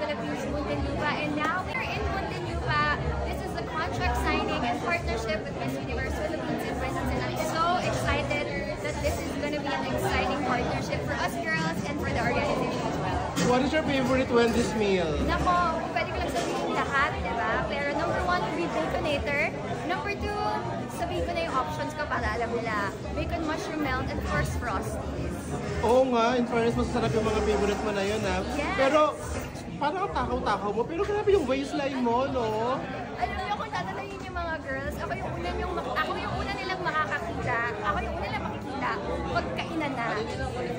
Philippines, Muntinlupa, and now we're in Muntinlupa. This is the contract signing and partnership with Miss Universe Philippines in 2010. I'm so excited that this is going to be an exciting partnership for us girls and for the organization as well. What is your favorite Wendy's meal? Nako, pwede ko lang sabihin lahat, diba? Pero number 1 would be Baconator. Number 2, sabihin ko na yung options ko para alam nila. Bacon mushroom melt and of course Frosties. Oo nga, in fairness, masasarap yung mga favorite mo na yun, ha? Yes. Pero, parang takaw-takaw mo, pero grabe yung waistline mo, no? Alam niyo, kung tatanungin yung mga girls, ako yung una nilang makakakita, ako yung una nilang makikita pagkainan na.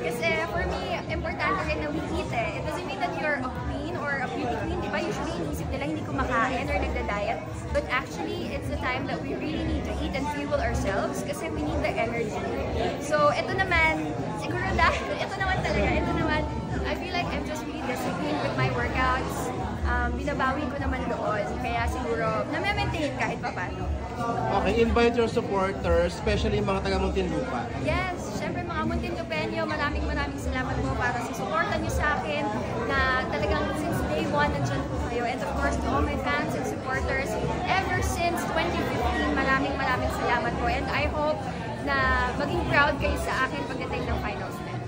Kasi for me, importante rin na we eat eh. It doesn't mean that you're a queen or a beauty queen, di ba? Usually, inisip nila hindi kumakain or nagda-diet. But actually, it's the time that we really need to eat and fuel ourselves kasi we need the energy. So, ito naman, siguro dahil, ito naman, I feel like I'm just really disciplined with my workouts. Binabawi ko naman doon. Kaya siguro, na-maintain kahit pa paano. Okay, invite your supporters, especially yung mga taga Muntinlupa. Yes, syempre mga Muntinlupeño, maraming salamat po para sa suporta niyo sa akin na talagang since day 1 nandiyan po kayo. And of course, to all my fans and supporters, ever since 2015, maraming salamat po. And I hope na maging proud kayo sa akin pagdating ng finals net.